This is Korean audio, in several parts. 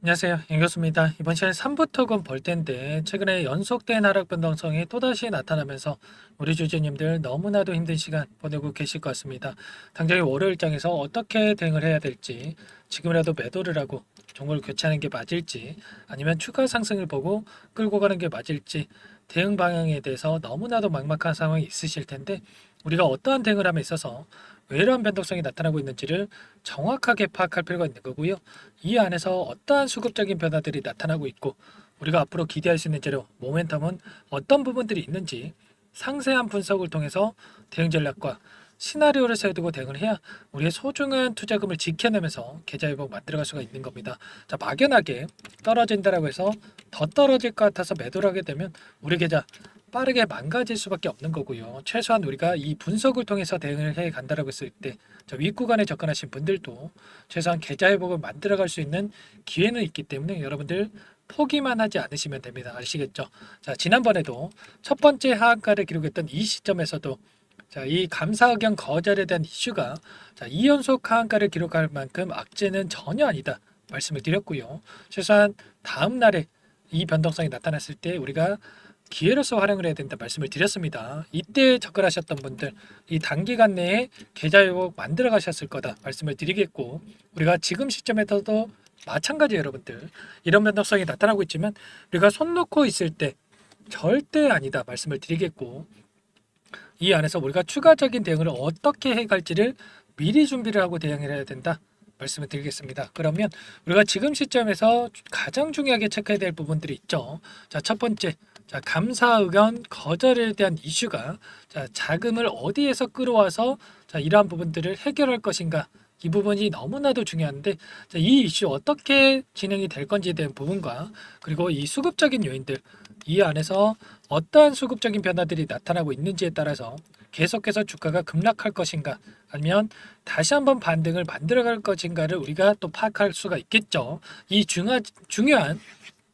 안녕하세요. 윤교수입니다. 이번 시간에 3부토금 볼 텐데 최근에 연속된 하락 변동성이 또다시 나타나면서 우리 주주님들 너무나도 힘든 시간 보내고 계실 것 같습니다. 당장의 월요일장에서 어떻게 대응을 해야 될지, 지금이라도 매도를 하고 종목을 교체하는 게 맞을지, 아니면 추가 상승을 보고 끌고 가는 게 맞을지, 대응 방향에 대해서 너무나도 막막한 상황이 있으실 텐데, 우리가 어떠한 대응을 함에 있어서 왜 이러한 변동성이 나타나고 있는지를 정확하게 파악할 필요가 있는 거고요. 이 안에서 어떠한 수급적인 변화들이 나타나고 있고, 우리가 앞으로 기대할 수 있는 재료, 모멘텀은 어떤 부분들이 있는지 상세한 분석을 통해서 대응 전략과 시나리오를 세워두고 대응을 해야 우리의 소중한 투자금을 지켜내면서 계좌 회복 만들어갈 수가 있는 겁니다. 자, 막연하게 떨어진다라고 해서 더 떨어질 것 같아서 매도를 하게 되면 우리 계좌 빠르게 망가질 수밖에 없는 거고요. 최소한 우리가 이 분석을 통해서 대응을 해 간다라고 했을 때 윗구간에 접근하신 분들도 최소한 계좌 회복을 만들어갈 수 있는 기회는 있기 때문에 여러분들 포기만 하지 않으시면 됩니다. 아시겠죠? 자, 지난번에도 첫 번째 하한가를 기록했던 이 시점에서도 자, 이 감사 의견 거절에 대한 이슈가 자, 2연속 하한가를 기록할 만큼 악재는 전혀 아니다 말씀을 드렸고요. 최소한 다음 날에 이 변동성이 나타났을 때 우리가 기회로서 활용을 해야 된다 말씀을 드렸습니다. 이때 접근하셨던 분들 이 단기간 내에 계좌 회복 만들어 가셨을 거다 말씀을 드리겠고, 우리가 지금 시점에서도 마찬가지 여러분들 이런 변동성이 나타나고 있지만 우리가 손 놓고 있을 때 절대 아니다 말씀을 드리겠고, 이 안에서 우리가 추가적인 대응을 어떻게 해갈지를 미리 준비를 하고 대응을 해야 된다 말씀을 드리겠습니다. 그러면 우리가 지금 시점에서 가장 중요하게 체크해야 될 부분들이 있죠. 자, 첫 번째, 자, 감사 의견 거절에 대한 이슈가 자, 자금을 어디에서 끌어와서 자, 이러한 부분들을 해결할 것인가, 이 부분이 너무나도 중요한데, 자, 이 이슈 어떻게 진행이 될 건지에 대한 부분과 그리고 이 수급적인 요인들, 이 안에서 어떠한 수급적인 변화들이 나타나고 있는지에 따라서 계속해서 주가가 급락할 것인가, 아니면 다시 한번 반등을 만들어갈 것인가를 우리가 또 파악할 수가 있겠죠. 이 중요한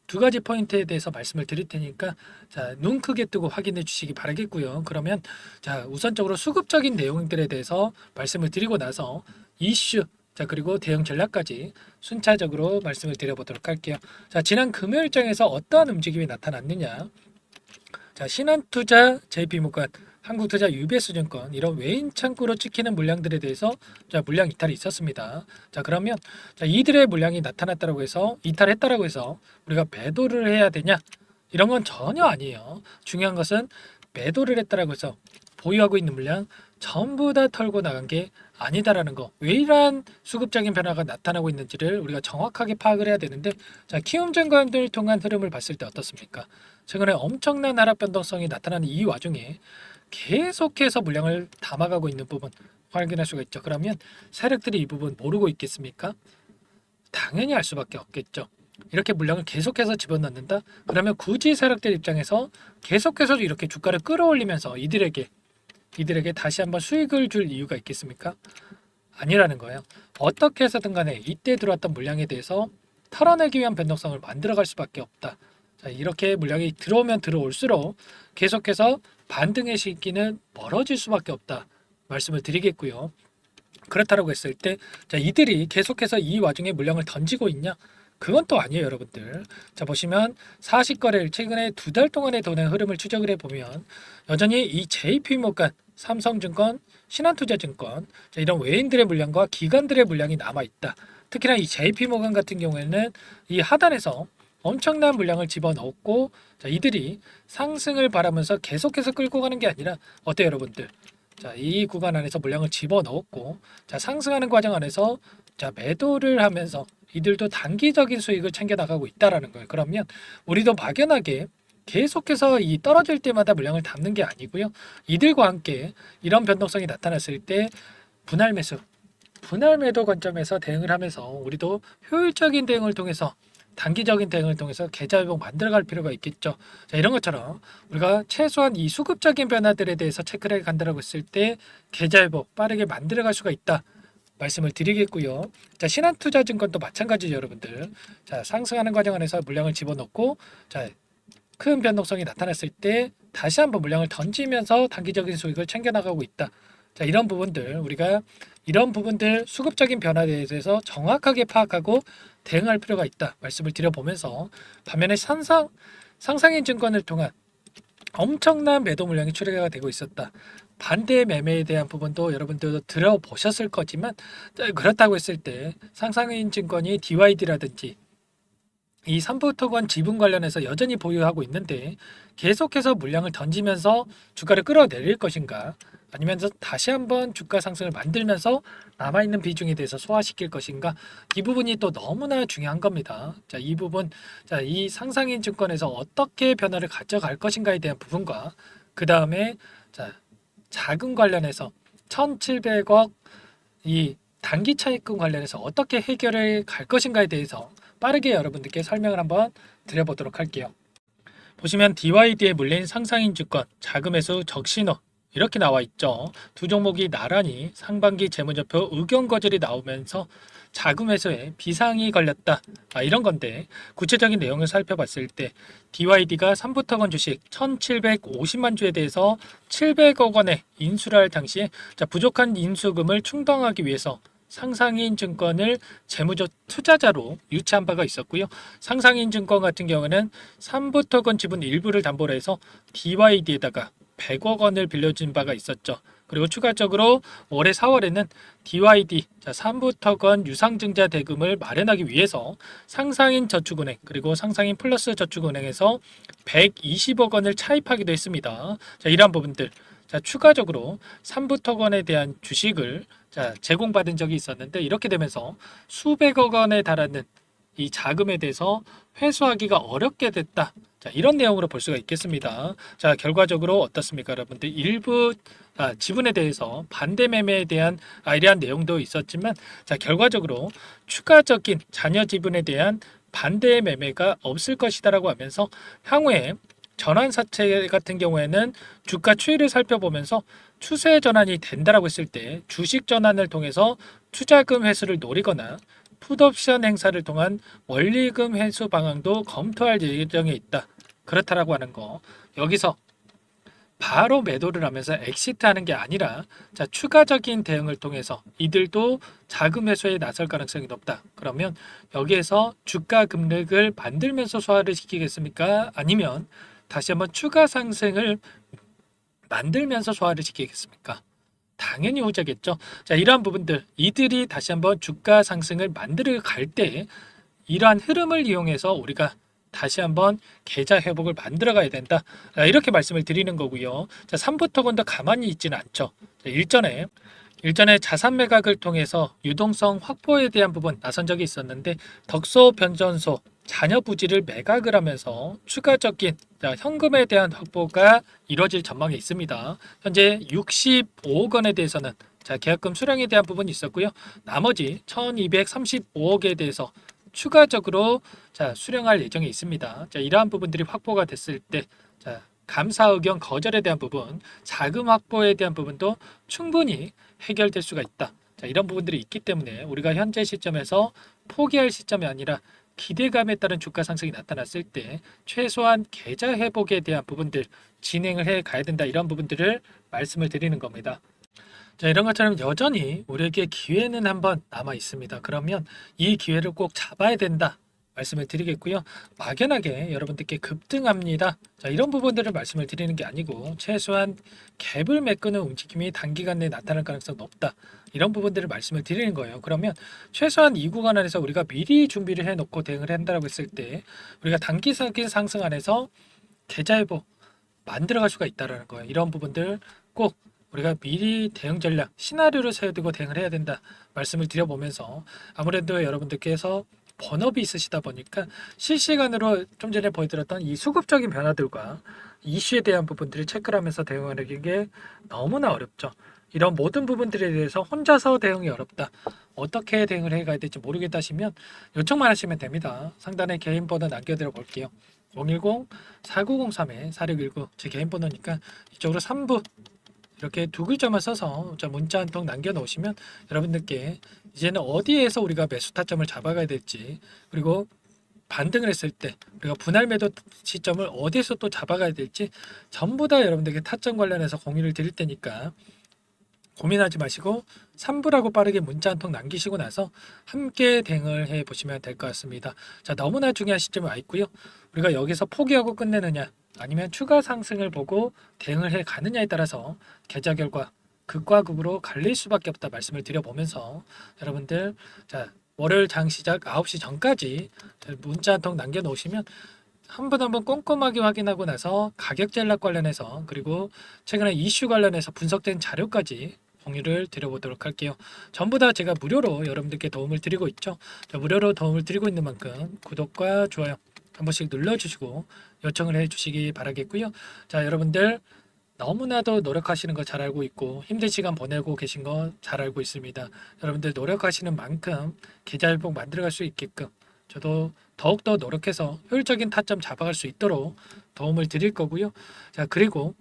두 가지 포인트에 대해서 말씀을 드릴 테니까 자, 눈 크게 뜨고 확인해 주시기 바라겠고요. 그러면 자, 우선적으로 수급적인 내용들에 대해서 말씀을 드리고 나서 이슈, 자, 그리고 대응 전략까지 순차적으로 말씀을 드려보도록 할게요. 자, 지난 금요일장에서 어떠한 움직임이 나타났느냐? 자, 신한투자, JP모건, 한국투자, UBS증권 이런 외인 창구로 찍히는 물량들에 대해서 자, 물량 이탈이 있었습니다. 자, 그러면 자, 이들의 물량이 나타났다고 해서 이탈했다라고 해서 우리가 매도를 해야 되냐? 이런 건 전혀 아니에요. 중요한 것은 매도를 했다라고 해서 보유하고 있는 물량 전부 다 털고 나간 게 아니다라는 거. 왜 이러한 수급적인 변화가 나타나고 있는지를 우리가 정확하게 파악을 해야 되는데, 자, 키움증권을 통한 흐름을 봤을 때 어떻습니까? 최근에 엄청난 하락 변동성이 나타나는 이 와중에 계속해서 물량을 담아가고 있는 부분 확인할 수가 있죠. 그러면 세력들이 이 부분 모르고 있겠습니까? 당연히 알 수밖에 없겠죠. 이렇게 물량을 계속해서 집어넣는다? 그러면 굳이 세력들 입장에서 계속해서 이렇게 주가를 끌어올리면서 이들에게 다시 한번 수익을 줄 이유가 있겠습니까? 아니라는 거예요. 어떻게 해서든 간에 이때 들어왔던 물량에 대해서 털어내기 위한 변동성을 만들어갈 수밖에 없다. 자, 이렇게 물량이 들어오면 들어올수록 계속해서 반등의 시기는 멀어질 수밖에 없다 말씀을 드리겠고요. 그렇다고 했을 때 자, 이들이 계속해서 이 와중에 물량을 던지고 있냐? 그건 또 아니에요, 여러분들. 자, 보시면 40거래일 최근에 두 달 동안의 돈의 흐름을 추적을 해보면 여전히 이 JP모건, 삼성증권, 신한투자증권 자, 이런 외인들의 물량과 기관들의 물량이 남아 있다. 특히나 이 JP모건 같은 경우에는 이 하단에서 엄청난 물량을 집어넣었고, 자, 이들이 상승을 바라면서 계속해서 끌고 가는 게 아니라 어때요, 여러분들? 자, 이 구간 안에서 물량을 집어넣었고, 자, 상승하는 과정 안에서 자, 매도를 하면서 이들도 단기적인 수익을 챙겨 나가고 있다라는 거예요. 그러면 우리도 막연하게 계속해서 이 떨어질 때마다 물량을 담는 게 아니고요. 이들과 함께 이런 변동성이 나타났을 때 분할 매수, 분할 매도 관점에서 대응을 하면서 우리도 효율적인 대응을 통해서 단기적인 대응을 통해서 계좌 회복 만들어갈 필요가 있겠죠. 자, 이런 것처럼 우리가 최소한 이 수급적인 변화들에 대해서 체크를 해 간다라고 했을 때 계좌 회복 빠르게 만들어갈 수가 있다 말씀을 드리겠고요. 자, 신한투자증권도 마찬가지죠, 여러분들. 자, 상승하는 과정 안에서 물량을 집어넣고 자, 큰 변동성이 나타났을 때 다시 한번 물량을 던지면서 단기적인 수익을 챙겨 나가고 있다. 자, 이런 부분들 우리가 이런 부분들 수급적인 변화에 대해서 정확하게 파악하고 대응할 필요가 있다 말씀을 드려보면서, 반면에 상상인 증권을 통한 엄청난 매도 물량이 출회가 되고 있었다. 반대 매매에 대한 부분도 여러분들도 들어보셨을 거지만, 그렇다고 했을 때 상상인 증권이 DYD라든지 이 삼부토건 지분 관련해서 여전히 보유하고 있는데 계속해서 물량을 던지면서 주가를 끌어내릴 것인가, 아니면 다시 한번 주가 상승을 만들면서 남아있는 비중에 대해서 소화시킬 것인가, 이 부분이 또 너무나 중요한 겁니다. 자, 이 부분, 자, 이 상상인 증권에서 어떻게 변화를 가져갈 것인가에 대한 부분과, 그 다음에 자, 자금 관련해서 1,700억 이 단기 차익금 관련해서 어떻게 해결을 갈 것인가에 대해서 빠르게 여러분들께 설명을 한번 드려보도록 할게요. 보시면 DYD에 물린 상상인 주권, 자금매수 적신호 이렇게 나와 있죠. 두 종목이 나란히 상반기 재무제표 의견 거절이 나오면서 자금 매수에 비상이 걸렸다. 이런 건데, 구체적인 내용을 살펴봤을 때 DYD가 삼부토건 주식 1,750만 주에 대해서 700억 원의 인수를 할 당시에 부족한 인수금을 충당하기 위해서 상상인 증권을 재무적 투자자로 유치한 바가 있었고요. 상상인 증권 같은 경우는 삼부토건 지분 일부를 담보로 해서 DYD에다가 100억 원을 빌려준 바가 있었죠. 그리고 추가적으로 올해 4월에는 DYD 삼부토건 유상증자 대금을 마련하기 위해서 상상인 저축은행 그리고 상상인 플러스 저축은행에서 120억 원을 차입하기도 했습니다. 이러한 부분들, 추가적으로 삼부토건에 대한 주식을 제공받은 적이 있었는데, 이렇게 되면서 수백억 원에 달하는 이 자금에 대해서 회수하기가 어렵게 됐다. 이런 내용으로 볼 수가 있겠습니다. 결과적으로 어떻습니까, 여러분들? 일부 지분에 대해서 반대 매매에 대한 이러한 내용도 있었지만, 결과적으로 추가적인 잔여 지분에 대한 반대 매매가 없을 것이다라고 하면서, 향후에 전환사채 같은 경우에는 주가 추이를 살펴보면서 추세 전환이 된다라고 했을 때 주식 전환을 통해서 투자금 회수를 노리거나 풋옵션 행사를 통한 원리금 회수 방안도 검토할 예정에 있다. 그렇다라고 하는 거. 여기서 바로 매도를 하면서 엑시트하는 게 아니라, 추가적인 대응을 통해서 이들도 자금 회수에 나설 가능성이 높다. 그러면 여기에서 주가 급락을 만들면서 소화를 시키겠습니까? 아니면 다시 한번 추가 상승을 만들면서 소화를 시키겠습니까? 당연히 후자겠죠. 이러한 부분들, 이들이 다시 한번 주가 상승을 만들어 갈 때 이러한 흐름을 이용해서 우리가 다시 한번 계좌 회복을 만들어 가야 된다. 이렇게 말씀을 드리는 거고요. 3부터건도 가만히 있지는 않죠. 일전에 자산 매각을 통해서 유동성 확보에 대한 부분 나선 적이 있었는데, 덕소 변전소 잔여 부지를 매각을 하면서 추가적인 현금에 대한 확보가 이루어질 전망이 있습니다. 현재 65억 원에 대해서는 계약금 수령에 대한 부분이 있었고요. 나머지 1235억에 대해서 추가적으로 수령할 예정이 있습니다. 이러한 부분들이 확보가 됐을 때 감사 의견 거절에 대한 부분, 자금 확보에 대한 부분도 충분히 해결될 수가 있다. 이런 부분들이 있기 때문에 우리가 현재 시점에서 포기할 시점이 아니라 기대감에 따른 주가 상승이 나타났을 때 최소한 계좌 회복에 대한 부분들 진행을 해 가야 된다. 이런 부분들을 말씀을 드리는 겁니다. 이런 것처럼 여전히 우리에게 기회는 한번 남아 있습니다. 그러면 이 기회를 꼭 잡아야 된다 말씀을 드리겠고요. 막연하게 여러분들께 급등합니다. 이런 부분들을 말씀을 드리는 게 아니고, 최소한 갭을 메꾸는 움직임이 단기간 내에 나타날 가능성이 높다. 이런 부분들을 말씀을 드리는 거예요. 그러면 최소한 이 구간 안에서 우리가 미리 준비를 해놓고 대응을 한다고 했을 때 우리가 단기적인 상승 안에서 계좌 회복 만들어갈 수가 있다는 거예요. 이런 부분들 꼭 우리가 미리 대응 전략, 시나리오를 세워두고 대응을 해야 된다 말씀을 드려보면서, 아무래도 여러분들께서 본업이 있으시다 보니까 실시간으로 좀 전에 보여드렸던 이 수급적인 변화들과 이슈에 대한 부분들을 체크를 하면서 대응하는 게 너무나 어렵죠. 이런 모든 부분들에 대해서 혼자서 대응이 어렵다, 어떻게 대응을 해가야 될지 모르겠다 하시면 요청만 하시면 됩니다. 상단에 개인 번호 남겨드려 볼게요. 010-4903-4619 제 개인 번호니까 이쪽으로 3부 이렇게 두 글자만 써서 문자 한 통 남겨놓으시면 여러분들께 이제는 어디에서 우리가 매수 타점을 잡아가야 될지, 그리고 반등을 했을 때 우리가 분할 매도 시점을 어디에서 또 잡아가야 될지 전부 다 여러분들께 타점 관련해서 공유를 드릴 테니까 고민하지 마시고 3부라고 빠르게 문자 한 통 남기시고 나서 함께 대응을 해 보시면 될 것 같습니다. 자, 너무나 중요한 시점이 와 있고요. 우리가 여기서 포기하고 끝내느냐 아니면 추가 상승을 보고 대응을 해 가느냐에 따라서 계좌 결과 극과 극으로 갈릴 수밖에 없다 말씀을 드려보면서 여러분들 자 월요일 장 시작 9시 전까지 문자 한 통 남겨놓으시면 한 번 한 번 꼼꼼하게 확인하고 나서 가격 전략 관련해서 그리고 최근에 이슈 관련해서 분석된 자료까지 공유를 드려보도록 할게요. 전부 다 제가 무료로 여러분들께 도움을 드리고 있죠. 무료로 도움을 드리고 있는 만큼 구독과 좋아요 한 번씩 눌러주시고 요청을 해주시기 바라겠고요. 자, 여러분들 너무나도 노력하시는 거 잘 알고 있고 힘든 시간 보내고 계신 거 잘 알고 있습니다. 여러분들 노력하시는 만큼 계좌 회복 만들어갈 수 있게끔 저도 더욱더 노력해서 효율적인 타점 잡아갈 수 있도록 도움을 드릴 거고요. 자, 그리고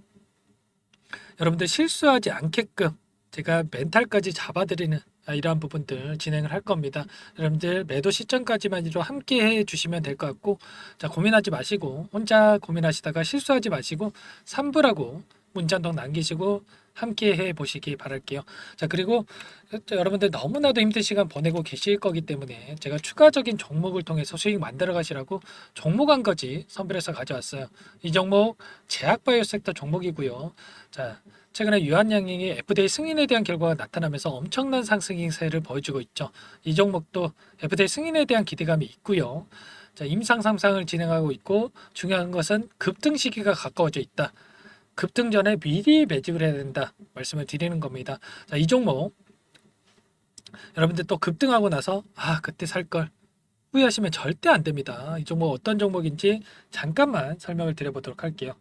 여러분들 실수하지 않게끔 제가 멘탈까지 잡아드리는 이러한 부분들 진행을 할 겁니다. 여러분들 매도 시점까지만이라도 함께 해 주시면 될 것 같고, 자, 고민하지 마시고 혼자 고민하시다가 실수하지 마시고 3부라고 문자 한 통 남기시고 함께 해 보시기 바랄게요. 자, 그리고 여러분들 너무나도 힘든 시간 보내고 계실 거기 때문에 제가 추가적인 종목을 통해서 수익 만들어 가시라고 종목 한 가지 선별해서 가져왔어요. 이 종목 제약바이오 섹터 종목이고요. 자, 최근에 유한양행이 FDA 승인에 대한 결과가 나타나면서 엄청난 상승 행세를 보여주고 있죠. 이 종목도 FDA 승인에 대한 기대감이 있고요. 자, 임상 3상을 진행하고 있고 중요한 것은 급등 시기가 가까워져 있다. 급등 전에 미리 매집을 해야 된다 말씀을 드리는 겁니다. 자, 이 종목 여러분들 또 급등하고 나서 그때 살 걸 후회하시면 절대 안 됩니다. 이 종목 어떤 종목인지 잠깐만 설명을 드려보도록 할게요.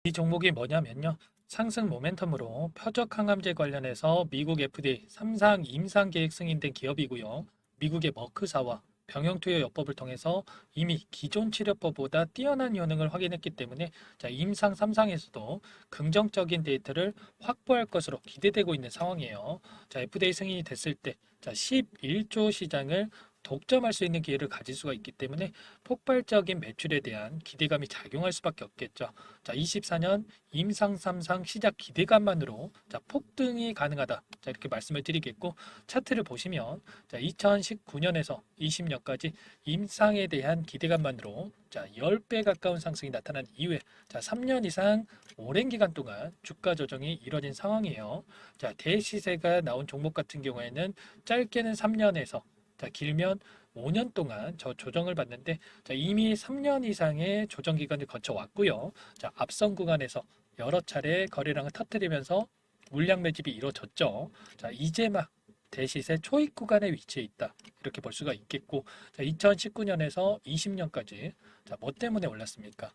이 종목이 뭐냐면요. 상승 모멘텀으로 표적 항암제 관련해서 미국 FDA 3상 임상 계획 승인된 기업이고요. 미국의 머크사와 병용투여 요법을 통해서 이미 기존 치료법보다 뛰어난 효능을 확인했기 때문에 임상 3상에서도 긍정적인 데이터를 확보할 것으로 기대되고 있는 상황이에요. FDA 승인이 됐을 때 11조 시장을 독점할 수 있는 기회를 가질 수가 있기 때문에 폭발적인 매출에 대한 기대감이 작용할 수밖에 없겠죠. 24년 임상 3상 시작 기대감만으로 폭등이 가능하다. 이렇게 말씀을 드리겠고 차트를 보시면 2019년에서 20년까지 임상에 대한 기대감만으로 10배 가까운 상승이 나타난 이후에 3년 이상 오랜 기간 동안 주가 조정이 이뤄진 상황이에요. 대시세가 나온 종목 같은 경우에는 짧게는 3년에서 길면 5년 동안 저 조정을 받는데 이미 3년 이상의 조정 기간을 거쳐왔고요. 앞선 구간에서 여러 차례 거래량을 터뜨리면서 물량 매집이 이루어졌죠. 이제 막 대시세 초입 구간에 위치해 있다. 이렇게 볼 수가 있겠고 2019년에서 20년까지 뭐 때문에 올랐습니까?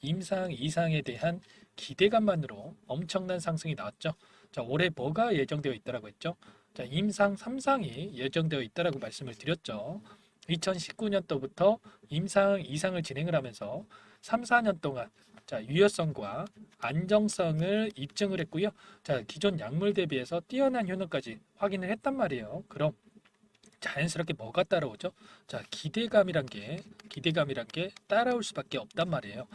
임상 이상에 대한 기대감만으로 엄청난 상승이 나왔죠. 올해 뭐가 예정되어 있다라고 했죠? 임상 3상이 예정되어 있다라고 말씀을 드렸죠. 2019년도부터 임상 2상을 진행을 하면서 3, 4년 동안 유효성과 안정성을 입증을 했고요. 기존 약물 대비해서 뛰어난 효능까지 확인을 했단 말이에요. 그럼 자연스럽게 뭐가 따라오죠? 기대감이란 게 따라올 수밖에 없단 말이에요.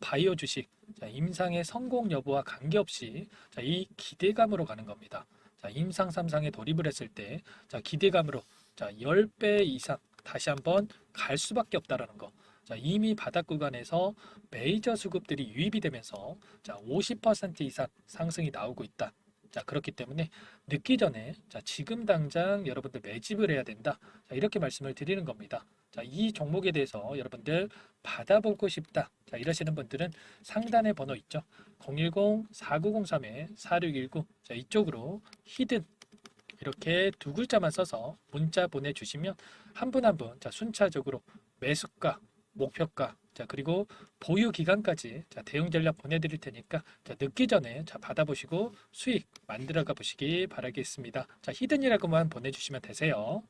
바이오 주식 임상의 성공 여부와 관계없이 이 기대감으로 가는 겁니다. 임상 3상에 돌입을 했을 때 기대감으로 10배 이상 다시 한번 갈 수밖에 없다라는 거. 이미 바닥 구간에서 메이저 수급들이 유입이 되면서 50% 이상 상승이 나오고 있다. 그렇기 때문에 늦기 전에 지금 당장 여러분들 매집을 해야 된다. 이렇게 말씀을 드리는 겁니다. 이 종목에 대해서 여러분들 받아보고 싶다. 이러시는 분들은 상단에 번호 있죠. 010-4903-4619 이쪽으로 히든 이렇게 두 글자만 써서 문자 보내주시면 한 분 한 분 순차적으로 매수가, 목표가 그리고 보유 기간까지 대응 전략 보내드릴 테니까 늦기 전에 받아보시고 수익 만들어가 보시기 바라겠습니다. 히든이라고만 보내주시면 되세요.